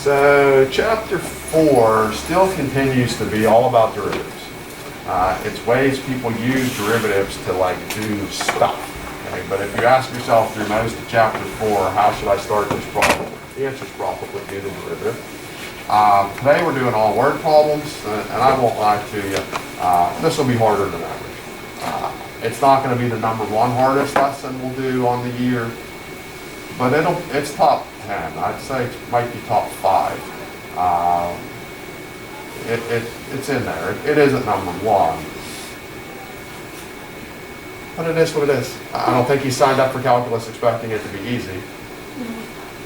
So chapter 4 still continues to be all about derivatives. It's ways people use derivatives to do stuff. Okay? But if you ask yourself through most of chapter 4, how should I start this problem? The answer is probably do the derivative. Today we're doing all word problems, and I won't lie to you, this will be harder than average. It's not going to be the number one hardest lesson we'll do on the year, but it's top 10. I'd say it might be top 5. It's in there. It isn't number one, but it is what it is. I don't think you signed up for calculus expecting it to be easy.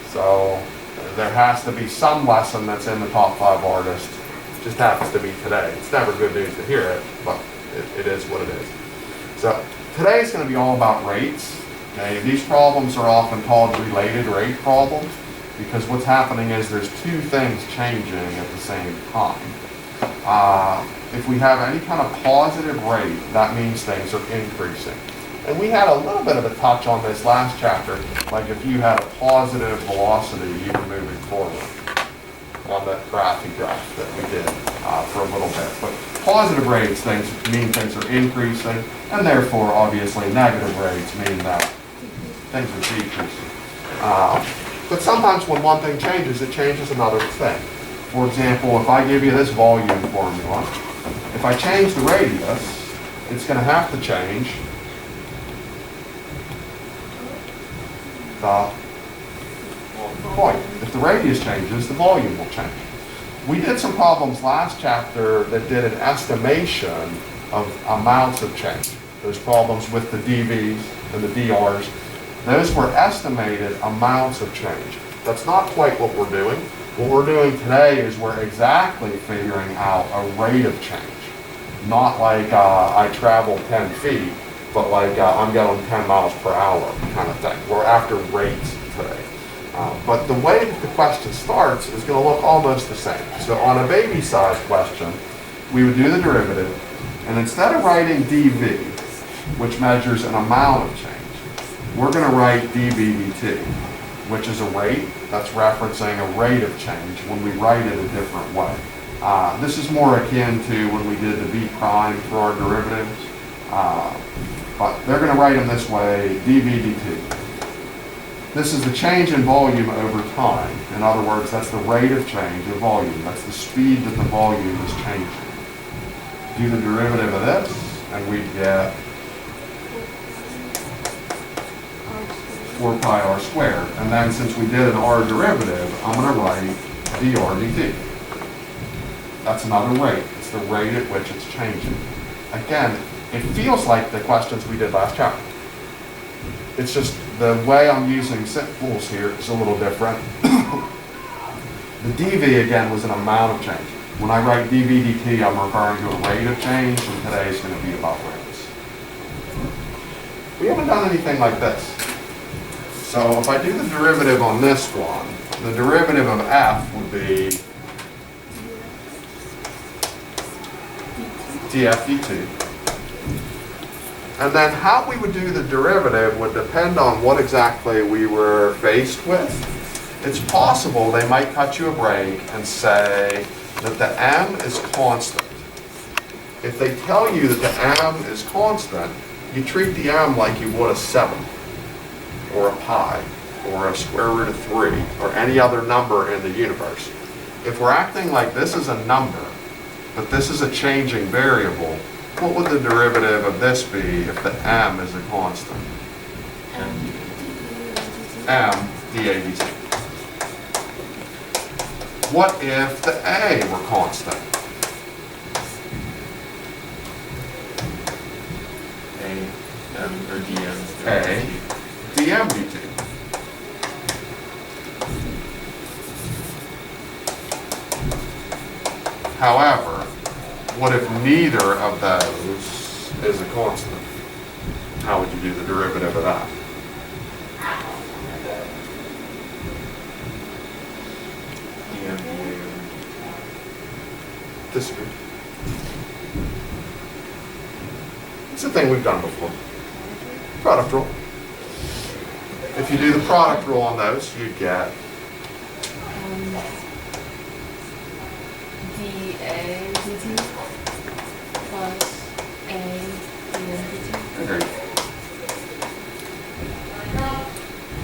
So there has to be some lesson that's in the top 5 hardest. It just happens to be today. It's never good news to hear it, but it is what it is. So today is going to be all about rates. Okay? These problems are often called related rate problems because what's happening is there's two things changing at the same time. If we have any kind of positive rate, that means things are increasing. And we had a little bit of a touch on this last chapter, like if you had a positive velocity, you were moving forward on that graph that we did for a little bit. But positive rates mean things are increasing, and therefore, obviously, negative rates mean that things are decreasing. But sometimes when one thing changes, it changes another thing. For example, if I give you this volume formula, if I change the radius, it's going to have to change the volume. If the radius changes, the volume will change. We did some problems last chapter that did an estimation of amounts of change. Those problems with the dVs and the dRs, those were estimated amounts of change. That's not quite what we're doing. What we're doing today is we're exactly figuring out a rate of change. Not like I traveled 10 feet, but like I'm going 10 miles per hour kind of thing. We're after rates today. But the way that the question starts is going to look almost the same. So on a baby-sized question, we would do the derivative, and instead of writing dV, which measures an amount of change, we're going to write dV dt, which is a rate that's referencing a rate of change when we write it a different way. This is more akin to when we did the v prime for our derivatives, but they're going to write them this way, dV dt. This is the change in volume over time. In other words, that's the rate of change of volume. That's the speed that the volume is changing. Do the derivative of this, and we get 4 pi r squared. And then since we did an r derivative, I'm going to write dr dt. That's another rate. It's the rate at which it's changing. Again, it feels like the questions we did last chapter. It's just the way I'm using symbols here is a little different. The dV, again, was an amount of change. When I write dV dt, I'm referring to a rate of change, and today is going to be about rates. We haven't done anything like this. So if I do the derivative on this one, the derivative of f would be df dt. And then how we would do the derivative would depend on what exactly we were faced with. It's possible they might cut you a break and say that the m is constant. If they tell you that the m is constant, you treat the m like you would a 7, or a pi, or a square root of 3, or any other number in the universe. If we're acting like this is a number, but this is a changing variable, what would the derivative of this be if the m is a constant? M dA dt. What if the a were constant? A, m, or dm. A dm dt. However, what if neither of those is a constant? How would you do the derivative of that? dm, dA. Disagree. It's a thing we've done before. Product rule. If you do the product rule on those, you'd get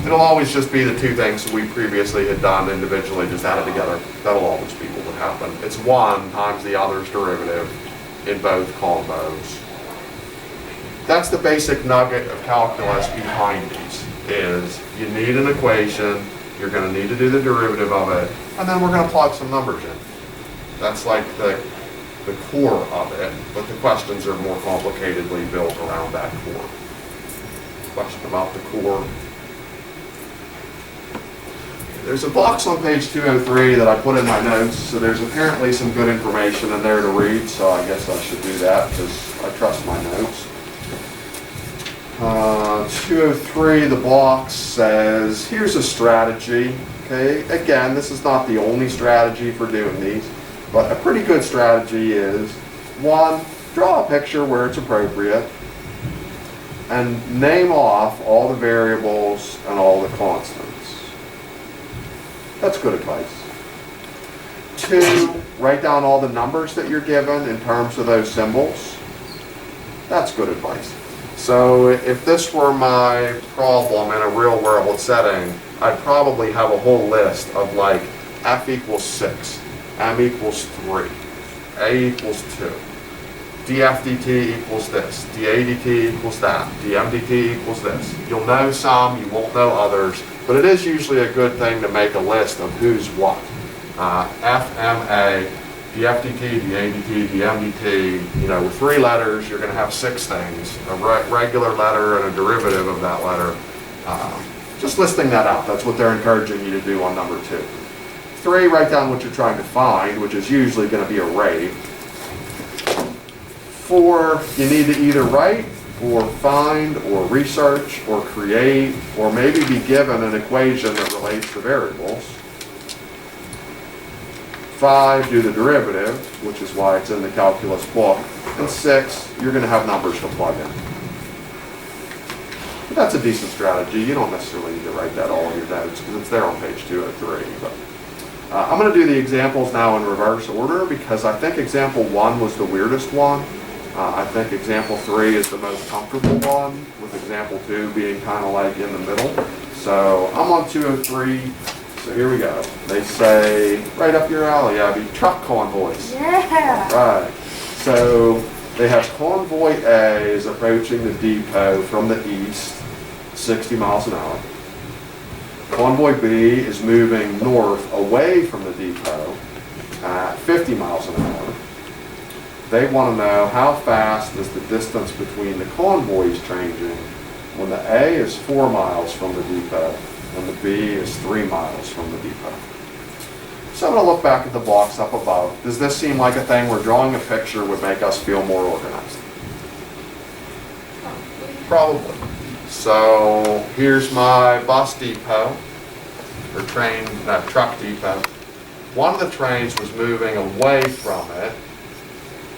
It'll always just be the two things that we previously had done individually, just added together. That'll always be what would happen. It's 1 times the other's derivative in both combos. That's the basic nugget of calculus behind these, is you need an equation, you're going to need to do the derivative of it, and then we're going to plug some numbers in. That's like the core of it, but the questions are more complicatedly built around that core. Question about the core. There's a box on page 203 that I put in my notes, so there's apparently some good information in there to read, so I guess I should do that because I trust my notes. 203, the box says, here's a strategy. Okay, again, this is not the only strategy for doing these, but a pretty good strategy is, 1, draw a picture where it's appropriate, and name off all the variables and all the constants. That's good advice. 2, write down all the numbers that you're given in terms of those symbols. That's good advice. So if this were my problem in a real world setting, I'd probably have a whole list of like f equals 6, m equals 3, a equals 2, df dt equals this, dA dt equals that, dm dt equals this. You'll know some, you won't know others, but it is usually a good thing to make a list of who's what. F, M, A, df dt, dA dt, dm dt, you know, with 3 letters, you're going to have 6 things, a regular letter and a derivative of that letter. Just listing that out, that's what they're encouraging you to do on number 2. 3, write down what you're trying to find, which is usually going to be a rate. 4, you need to either write, or find, or research, or create, or maybe be given an equation that relates to variables. 5, do the derivative, which is why it's in the calculus book. And 6, you're going to have numbers to plug in. But that's a decent strategy. You don't necessarily need to write that all in your notes because it's there on page 203. But I'm going to do the examples now in reverse order because I think example 1 was the weirdest one. I think example 3 is the most comfortable one, with example 2 being kind of like in the middle. So I'm on 203. So here we go. They say, right up your alley, Abby, truck convoys. Yeah. Right. So they have convoy A is approaching the depot from the east, 60 miles an hour. Convoy B is moving north away from the depot at 50 miles an hour. They want to know how fast is the distance between the convoys changing when the A is 4 miles from the depot and the B is 3 miles from the depot. So I'm going to look back at the box up above. Does this seem like a thing where drawing a picture would make us feel more organized? Probably. So here's my bus depot, or truck depot. One of the trains was moving away from it.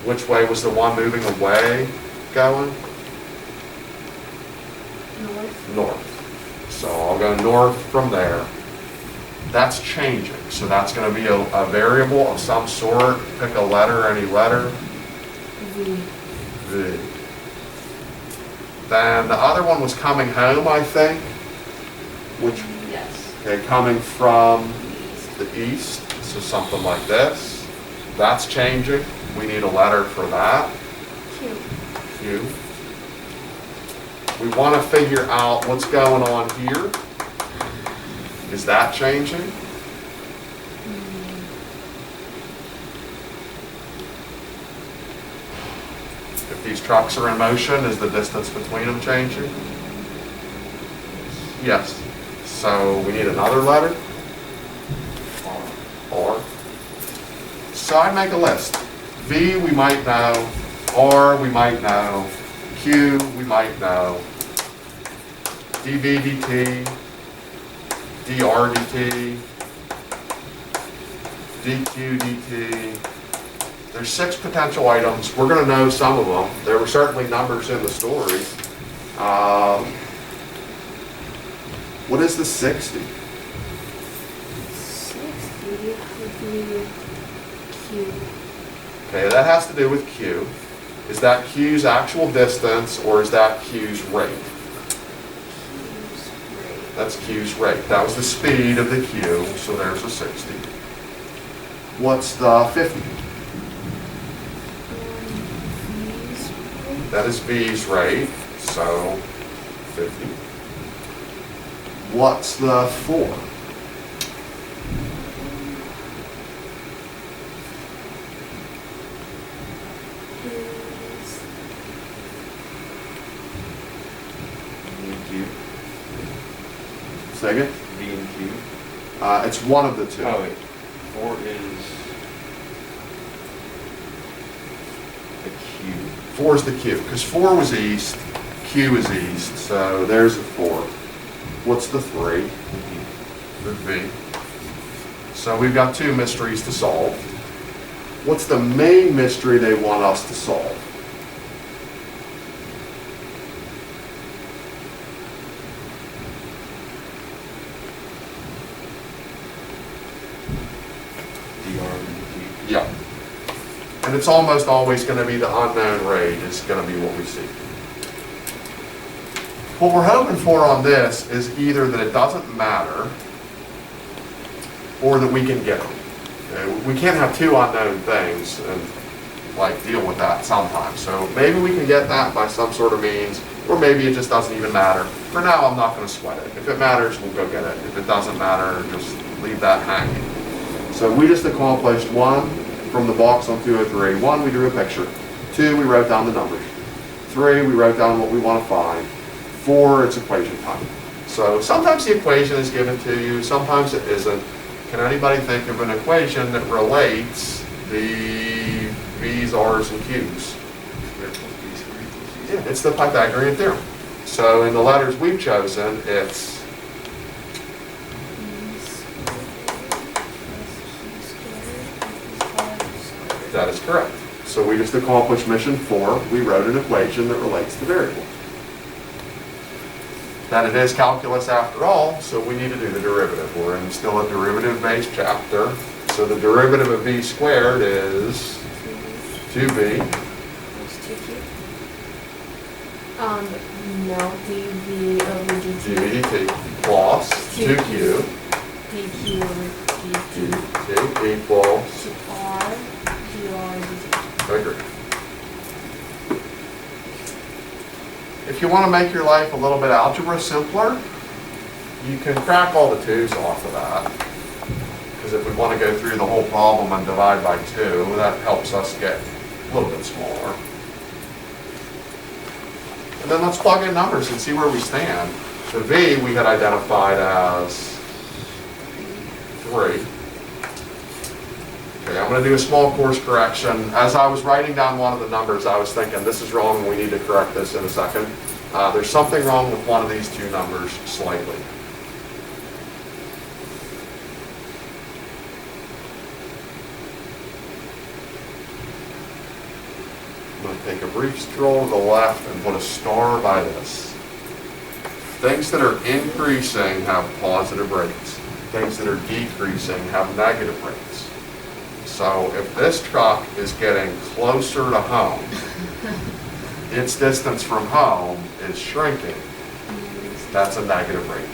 Which way was the one moving away going? North. North. So I'll go north from there. That's changing. So that's going to be a variable of some sort. Pick a letter, any letter. V. V. Then the other one was coming home, I think. Which, Yes. okay, coming from the east. So something like this. That's changing. We need a letter for that. Q. Q. We want to figure out what's going on here. Is that changing? If these trucks are in motion, is the distance between them changing? Yes. So we need another letter? R. So I make a list. V we might know, R we might know, Q we might know, dV dt, dr dt, dq dt. There's 6 potential items. We're going to know some of them. There were certainly numbers in the story. What is the 60? 60 would be Q. Okay, that has to do with Q. Is that Q's actual distance or is that Q's rate? Q's rate. That's Q's rate. That was the speed of the Q, so there's a 60. What's the 50? V's rate. That is V's rate, so 50. What's the 4? Is V and Q. Second? V and Q. It's one of the two. Oh, wait. 4 is the Q. 4 is the Q, because 4 was east, Q is east, so there's a 4. What's the 3? The V. So we've got two mysteries to solve. What's the main mystery they want us to solve? dr and Q. Yeah. And it's almost always going to be the unknown rate is going to be what we see. What we're hoping for on this is either that it doesn't matter or that we can get them. Okay, we can't have two unknown things and like deal with that sometimes. So maybe we can get that by some sort of means, or maybe it just doesn't even matter. For now, I'm not going to sweat it. If it matters, we'll go get it. If it doesn't matter, just leave that hanging. So we just accomplished one from the box on 203. 1, we drew a picture. 2, we wrote down the numbers. 3, we wrote down what we want to find. 4, it's equation time. So sometimes the equation is given to you, sometimes it isn't. Can anybody think of an equation that relates the V's, R's, and Q's? Yeah, it's the Pythagorean theorem. So in the letters we've chosen, it's that is correct. So we just accomplished mission 4. We wrote an equation that relates the variable. That it is calculus after all, so we need to do the derivative. We're in still a derivative-based chapter. So the derivative of v squared is 2v. That's 2Q. No, dv over dt. dv dt plus 2q dq over dt. dt equals, R, dr dt. I agree. If you want to make your life a little bit algebra simpler, you can crack all the 2's off of that. Because if we want to go through the whole problem and divide by 2, that helps us get a little bit smaller. And then let's plug in numbers and see where we stand. The V we had identified as 3. Okay, I'm going to do a small course correction. As I was writing down one of the numbers, I was thinking, this is wrong and we need to correct this in a second. There's something wrong with one of these two numbers slightly. I'm going to take a brief stroll to the left and put a star by this. Things that are increasing have positive rates. Things that are decreasing have negative rates. So if this truck is getting closer to home, its distance from home is shrinking. That's a negative rate.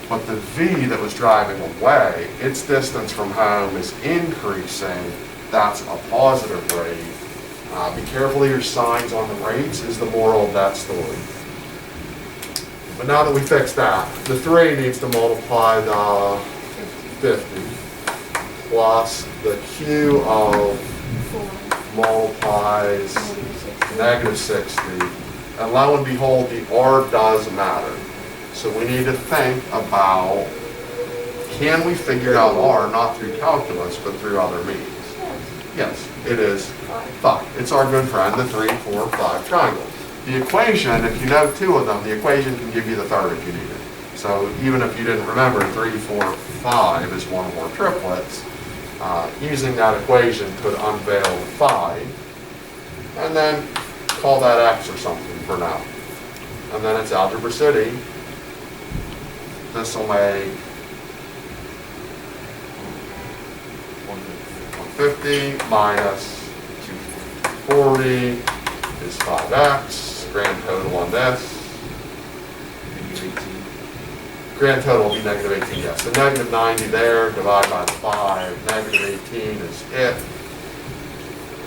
But the V that was driving away, its distance from home is increasing. That's a positive rate. Be careful of your signs on the rates is the moral of that story. But now that we fixed that, the 3 needs to multiply the 50 plus the Q of 4. multiplies negative 60. And lo and behold, the R does matter. So we need to think about, can we figure out R not through calculus, but through other means? Yes, it is 5. It's our good friend, the 3, 4, 5 triangle. The equation, if you know 2 of them, the equation can give you the third if you need it. So even if you didn't remember, 3, 4, 5 is one of our triplets. Using that equation could unveil the 5, and then call that X or something for now. And then it's Algebra City. This will make 150 minus 240 is 5x. Grand total on this. Grand total will be negative 18, yes. So negative 90 there, divide by 5, negative 18 is it.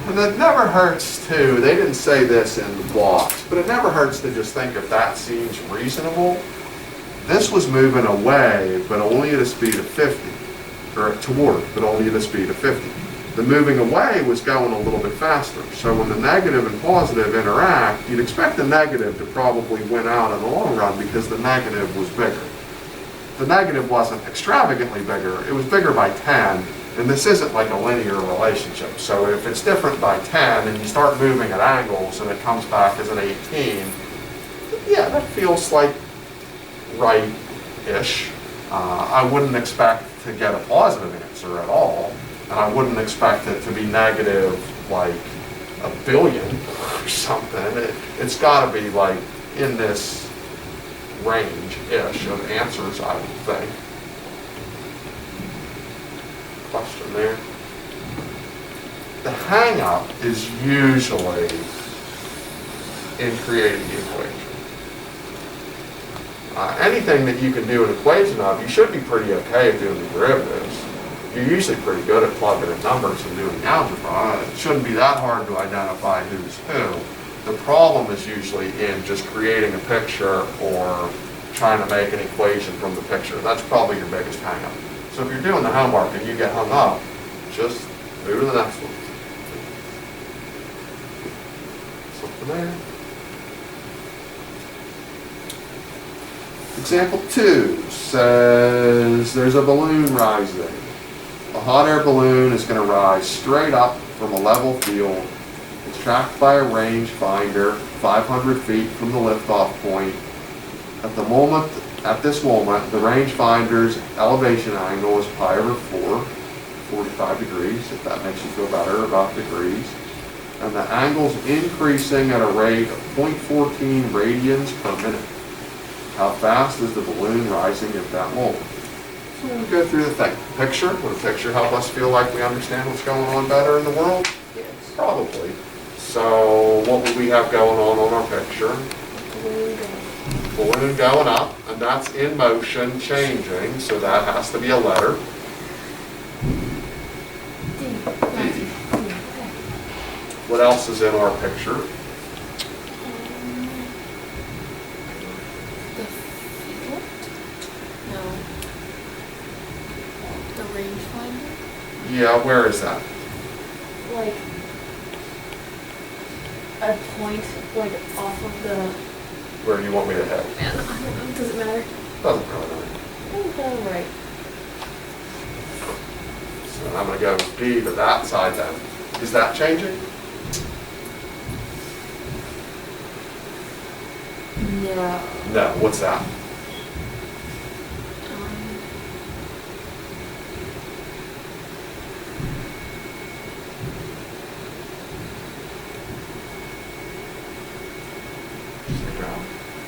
And it never hurts to, they didn't say this in the blocks, but it never hurts to just think if that seems reasonable. This was moving away, but only at a speed of 50, or toward, but only at a speed of 50. The moving away was going a little bit faster. So when the negative and positive interact, you'd expect the negative to probably win out in the long run because the negative was bigger. The negative wasn't extravagantly bigger, it was bigger by 10, and this isn't like a linear relationship. So if it's different by 10 and you start moving at angles and it comes back as an 18, yeah, that feels like right-ish. I wouldn't expect to get a positive answer at all, and I wouldn't expect it to be negative like a billion or something. It's got to be like in this range-ish of answers, I would think. Question there. The hang-up is usually in creating the equation. Anything that you can do an equation of, you should be pretty okay at doing the derivatives. You're usually pretty good at plugging in numbers and doing algebra. It shouldn't be that hard to identify who's who. The problem is usually in just creating a picture or trying to make an equation from the picture. That's probably your biggest hang-up. So if you're doing the homework and you get hung up, just move to the next one. Something there. Example 2 says there's a balloon rising. A hot air balloon is going to rise straight up from a level field. It's tracked by a range finder 500 feet from the liftoff point. At this moment, the range finder's elevation angle is pi/4, 45 degrees, if that makes you feel better about degrees. And the angle's increasing at a rate of 0.14 radians per minute. How fast is the balloon rising at that moment? So we'll go through the thing. Picture, would a picture help us feel like we understand what's going on better in the world? Yes. Probably. So what would we have going on our picture? Balloon going up, and that's in motion, changing, so that has to be a letter. D. What else is in our picture? The field? No. The rangefinder? Yeah, where is that? Like a point, like off of the. Where do you want me to head? Man, I don't know. Does it matter? Doesn't really matter. I think I'm right. So I'm going to go D to that side then. Is that changing? No. No. What's that?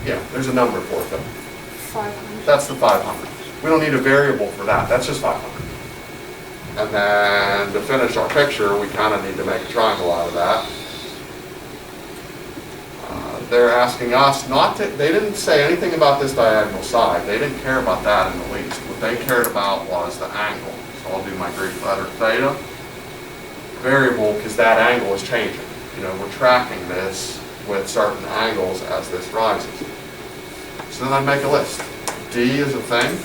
Yeah, there's a number for it though. 500. That's the 500. We don't need a variable for that. That's just 500. And then to finish our picture, we kind of need to make a triangle out of that. They're asking us not to, they didn't say anything about this diagonal side. They didn't care about that in the least. What they cared about was the angle. So I'll do my Greek letter theta. Variable, because that angle is changing. You know, we're tracking this with certain angles as this rises. So then I make a list. D is a thing.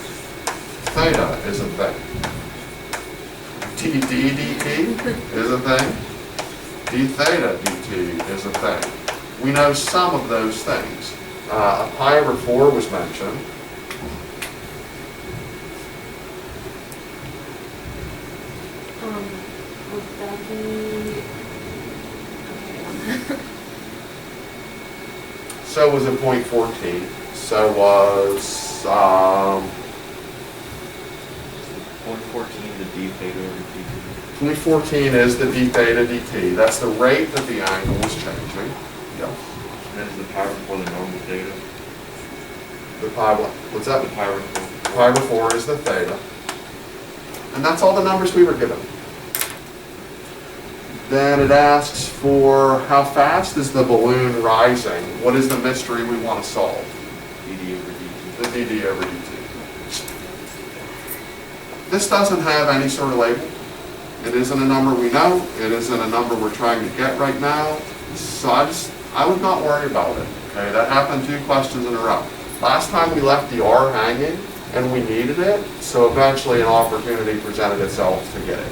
Theta is a thing. dt is a thing. D theta dt is a thing. We know some of those things. A pi/4 was mentioned. Would that be? Okay. So was it 0.14. So was 0.14 to d theta over dt. 0.14 is the d theta dt. That's the rate that the angle is changing. Yep. And then is the pi/4 the normal theta? The pi, what's that? The pi/4. Pi/4 is the theta. And that's all the numbers we were given. Then it asks for how fast is the balloon rising? What is the mystery we want to solve? dd over dt. The dd over dt. This doesn't have any sort of label. It isn't a number we know. It isn't a number we're trying to get right now. So I would not worry about it. Okay, that happened 2 questions in a row. Last time we left the R hanging and we needed it, so eventually an opportunity presented itself to get it.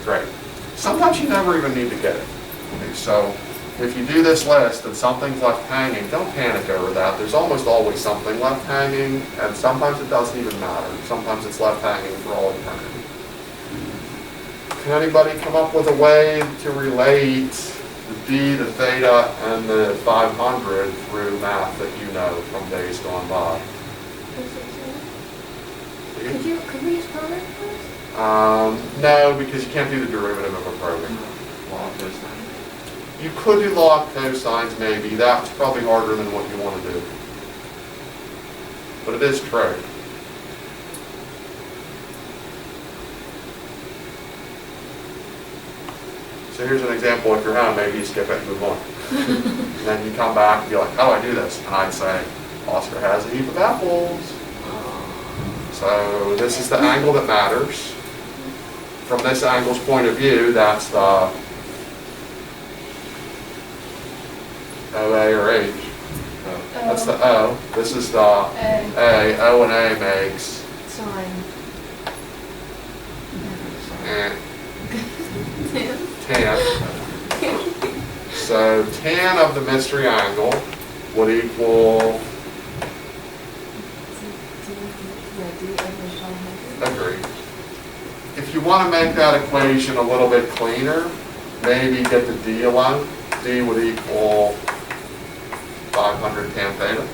Great. Sometimes you never even need to get it. Okay, so if you do this list and something's left hanging, don't panic over that. There's almost always something left hanging, and sometimes it doesn't even matter. Sometimes it's left hanging for all eternity. Can anybody come up with a way to relate the d, the theta, and the 500 through math that you know from days gone by? Could we use program first? No, because you can't do the derivative of a program. Log cosine. You could do log cosines maybe. That's probably harder than what you want to do. But it is true. So here's an example. If you're home, maybe you skip it and move on. And then you come back and be like, how do I do this? And I'd say, Oscar has a heap of apples. So this is the angle that matters. From this angle's point of view, that's the OA or H. That's the O. This is the A. O and A makes Sine. tan. So tan of the mystery angle would equal, agreed. If you want to make that equation a little bit cleaner, maybe get the D alone. D would equal 500 tan theta.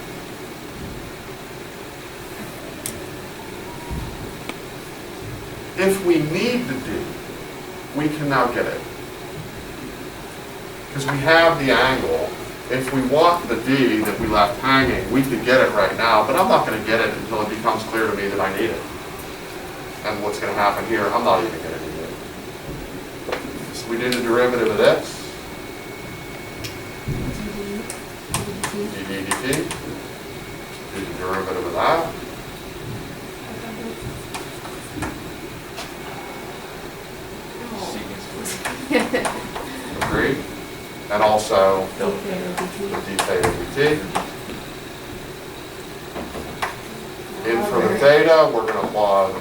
If we need the D, we can now get it. Because we have the angle. If we want the D that we left hanging, we could get it right now, but I'm not going to get it until it becomes clear to me that I need it. And what's going to happen here, I'm not even going to need it. So we do the derivative of this. dd dt. Do the derivative of that. Secant squared. Agreed. And also Delta the theta. d theta dt. In for the theta, we're going to plug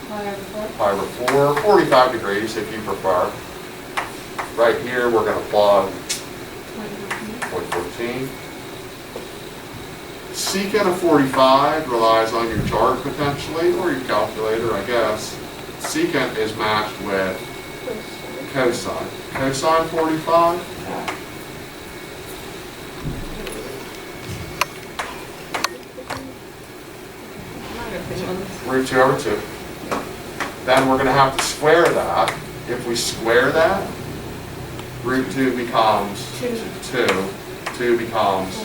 pi over 4, 45 degrees if you prefer. Right here, we're going to plug 0.14. Secant of 45 relies on your chart potentially, or your calculator, I guess. Secant is matched with cosine. Cosine 45? Root 2 over 2. Then we're going to have to square that. If we square that, root 2 becomes 2. 2 becomes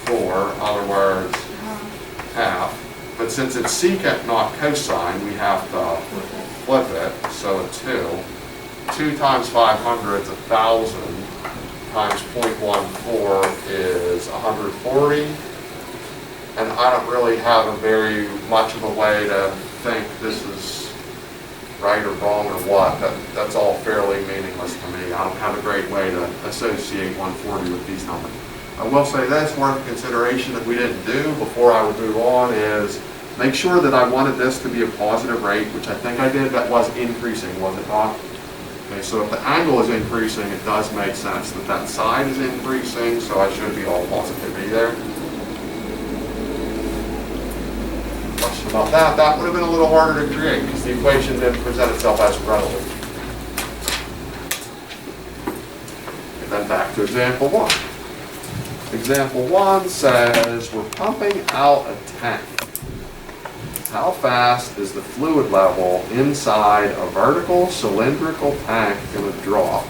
4. In other words, half. But since it's secant, not cosine, we have to flip it. So a 2. 2 times 500 is 1,000. Times 0.14 is 140. And I don't really have a very much of a way to think this is right or wrong or what. That's all fairly meaningless to me. I don't have a great way to associate 140 with these numbers. I will say this, worth consideration that we didn't do before I would move on is make sure that I wanted this to be a positive rate, which I think I did. That was increasing, was it not? Okay, so if the angle is increasing, it does make sense that that side is increasing, so I should be all positivity there. Question about that, that would have been a little harder to create because the equation didn't present itself as readily. And then back to example 1. Example 1 says we're pumping out a tank. How fast is the fluid level inside a vertical cylindrical tank going to drop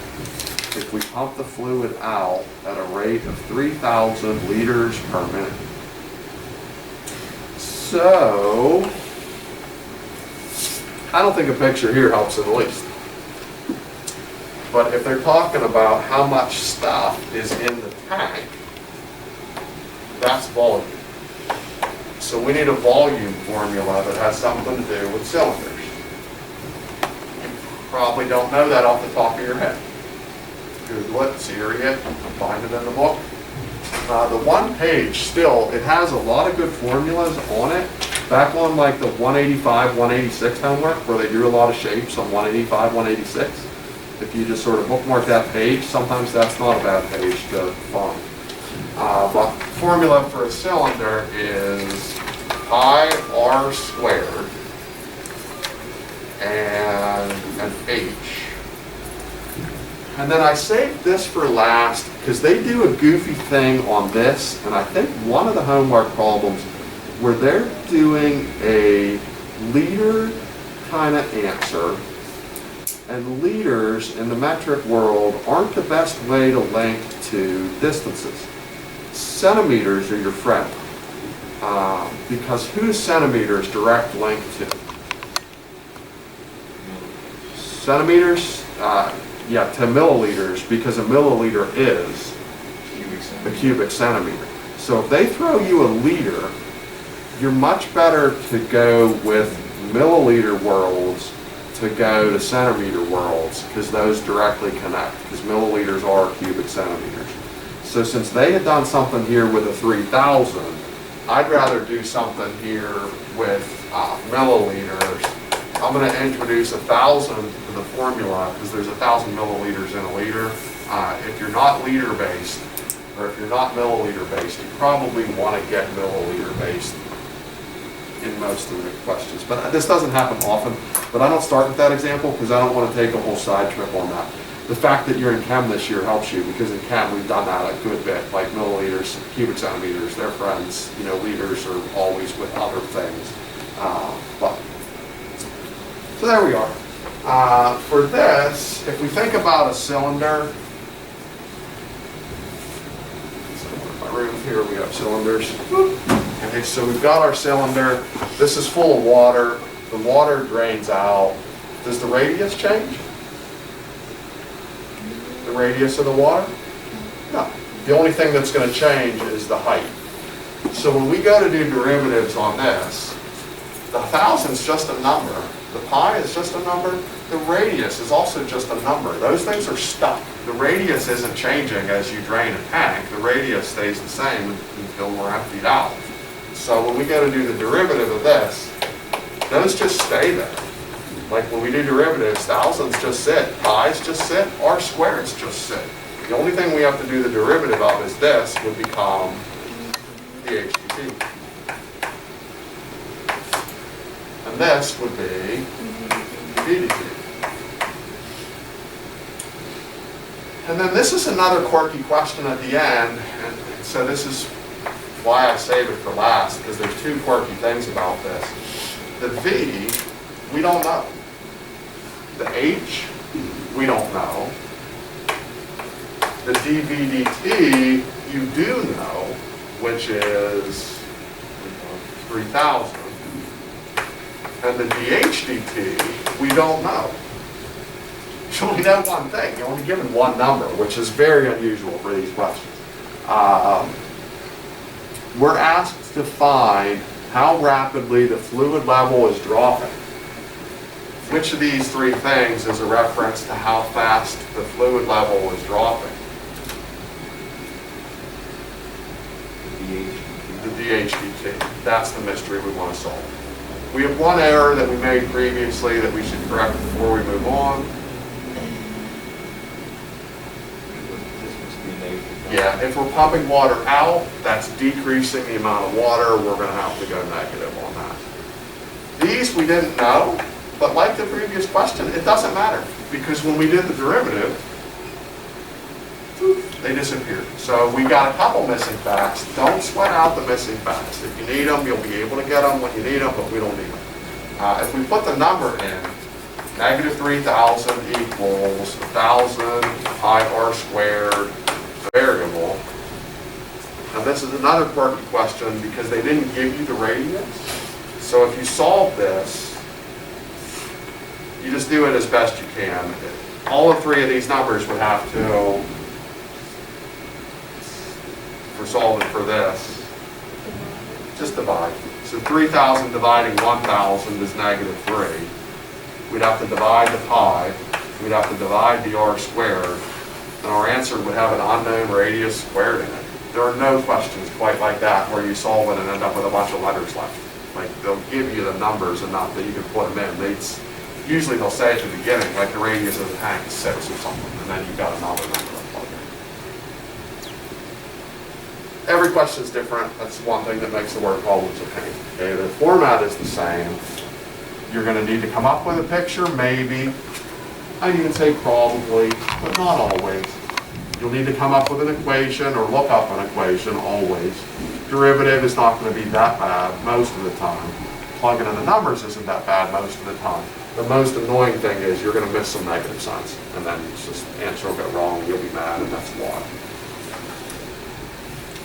if we pump the fluid out at a rate of 3,000 liters per minute? So, I don't think a picture here helps in the least. But if they're talking about how much stuff is in the tank, that's volume. So we need a volume formula that has something to do with cylinders. probably don't know that off the top of your head. Google it, Siri it, find it in the book. The one page still, it has a lot of good formulas on it. Back on like the 185, 186 homework, where they do a lot of shapes on 185, 186. If you just sort of bookmark that page, sometimes that's not a bad page to find. But formula for a cylinder is pi r squared and an h. And then I saved this for last because they do a goofy thing on this, and I think one of the homework problems where they're doing a liter kind of answer, and liters in the metric world aren't the best way to link to distances. Centimeters are your friend, because who's centimeters direct link to? Centimeters? Yeah, to milliliters, because a milliliter is a cubic centimeter. So if they throw you a liter, you're much better to go with milliliter worlds to go to centimeter worlds, because those directly connect, because milliliters are cubic centimeters. So since they had done something here with a 3,000, I'd rather do something here with milliliters. I'm going to introduce 1,000 to the formula because there's 1,000 milliliters in a liter. If you're not liter based, or if you're not milliliter based, you probably want to get milliliter based in most of the questions. But this doesn't happen often, but I don't start with that example because I don't want to take a whole side trip on that. The fact that you're in chem this year helps you, because in chem we've done that a good bit, like milliliters, cubic centimeters, they're friends. You know, liters are always with other things. So there we are. For this, if we think about a cylinder, so my room here we have cylinders. Okay, so we've got our cylinder. This is full of water. The water drains out. Does the radius change? The radius of the water? No. The only thing that's going to change is the height. So when we go to do derivatives on this, the 1,000 is just a number. The pi is just a number. The radius is also just a number. Those things are stuck. The radius isn't changing as you drain a tank. The radius stays the same until we're emptied out. So when we go to do the derivative of this, those just stay there. Like when we do derivatives, thousands just sit, pi's just sit, r squareds just sit. The only thing we have to do the derivative of is this would become dH dt. And this would be ddt. And then this is another quirky question at the end, and so this is why I save it for last, because there's two quirky things about this. The V, we don't know. The H, we don't know. The dV dt, you do know, which is 3,000. And the dH dt, we don't know. You only know one thing. You're only given one number, which is very unusual for these questions. We're asked to find how rapidly the fluid level is dropping. Which of these three things is a reference to how fast the fluid level is dropping? The dH dt. That's the mystery we want to solve. We have one error that we made previously that we should correct before we move on. Yeah, if we're pumping water out, that's decreasing the amount of water. We're going to have to go negative on that. These we didn't know, but like the previous question, it doesn't matter, because when we did the derivative, they disappeared. So we got a couple missing facts. Don't sweat out the missing facts. If you need them, you'll be able to get them when you need them, but we don't need them. If we put the number in, negative 3,000 equals 1,000 pi r squared variable. Now this is another quirky question because they didn't give you the radius. So if you solve this, you just do it as best you can. All of three of these numbers would have to, for solving for this, just divide. So 3,000 dividing 1,000 is negative 3. We'd have to divide the pi. we'd have to divide the r squared, and our answer would have an unknown radius squared in it. There are no questions quite like that where you solve it and end up with a bunch of letters left. Like, they'll give you the numbers enough that you can put them in. Usually they'll say at the beginning, like the radius of the tank is 6 or something, and then you've got another number to plug in. Every question is different. That's one thing that makes the word problems a pain. Okay, the format is the same. You're going to need to come up with a picture, maybe. I'd even say probably, but not always. You'll need to come up with an equation or look up an equation, always. Derivative is not going to be that bad most of the time. Plugging in the numbers isn't that bad most of the time. The most annoying thing is you're going to miss some negative signs, and then it's just answer will go wrong, and you'll be mad, and that's why.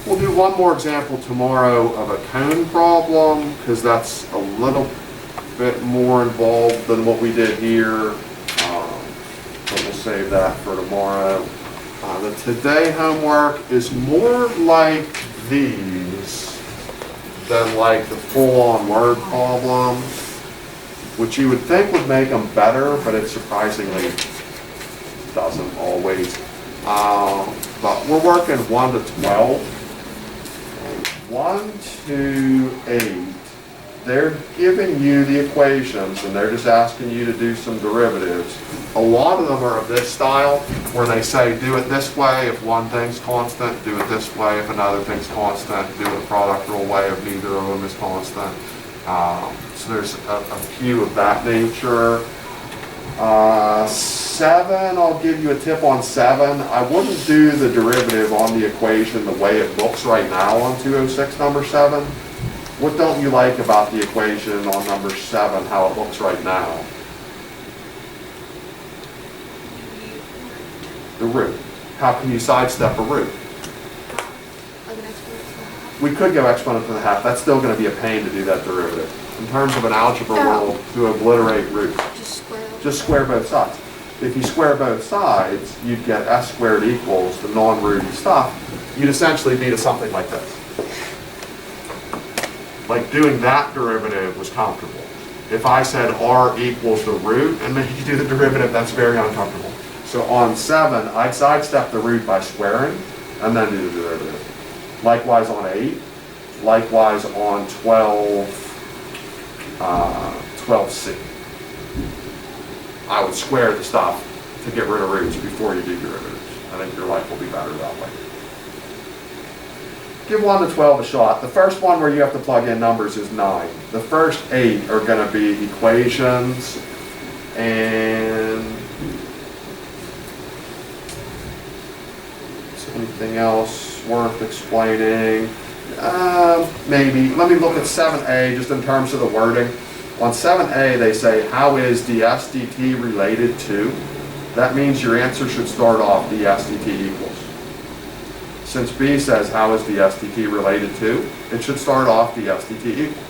We'll do one more example tomorrow of a cone problem, because that's a little bit more involved than what we did here. But we'll save that for tomorrow. The today homework is more like these than like the full-on word problem, which you would think would make them better, but it surprisingly doesn't always. But we're working 1 to 12. 1 to 8. They're giving you the equations and they're just asking you to do some derivatives. A lot of them are of this style where they say do it this way if one thing's constant, do it this way if another thing's constant, do it a product rule way if neither of them is constant. So there's a few of that nature. 7, I'll give you a tip on 7. I wouldn't do the derivative on the equation the way it looks right now on 206 number 7. What don't you like about the equation on number 7, how it looks right now? The root. How can you sidestep a root? We could go exponent to the half. That's still going to be a pain to do that derivative. In terms of an algebra rule, to obliterate roots, just square both sides. If you square both sides, you'd get s squared equals the non-rooty stuff. You'd essentially be to something like this. Like doing that derivative was comfortable. If I said r equals the root and then you do the derivative, that's very uncomfortable. So on 7, I'd sidestep the root by squaring and then do the derivative. Likewise on 8. Likewise on 12c. I would square the stuff to get rid of roots before you do derivatives. I think your life will be better that way. Give 1 to 12 a shot. The first one where you have to plug in numbers is 9. The first 8 are going to be equations and is anything else worth explaining? Maybe. Let me look at 7a just in terms of the wording. On 7a they say how is ds dt related to? That means your answer should start off ds dt equals. Since B says how is ds dt related to, it should start off ds dt equals.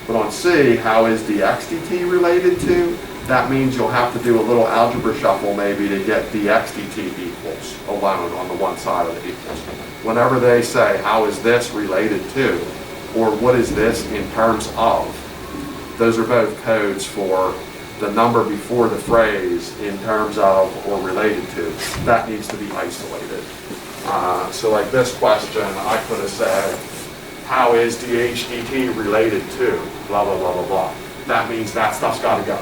But on C, how is dx dt related to, that means you'll have to do a little algebra shuffle maybe to get dx dt equals alone on the one side of the equals. Whenever they say how is this related to, or what is this in terms of, those are both codes for the number before the phrase in terms of or related to. That needs to be isolated. So like this question, I could have said, how is dh dt related to blah, blah, blah, blah, blah. That means that stuff's got to go.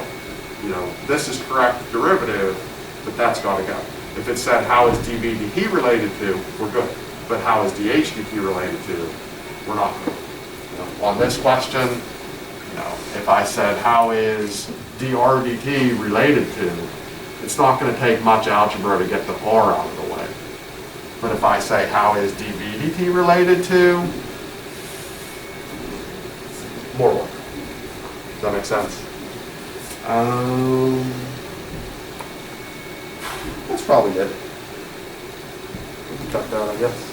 You know, this is correct derivative, but that's got to go. If it said, how is dB dt related to, we're good. But how is dh dt related to, we're not good. You know, on this question, you know, if I said, how is dr dt related to, it's not going to take much algebra to get the r out of the way. But if I say, how is dB dt related to, more work. Does that make sense? That's probably it. Cut that, I guess.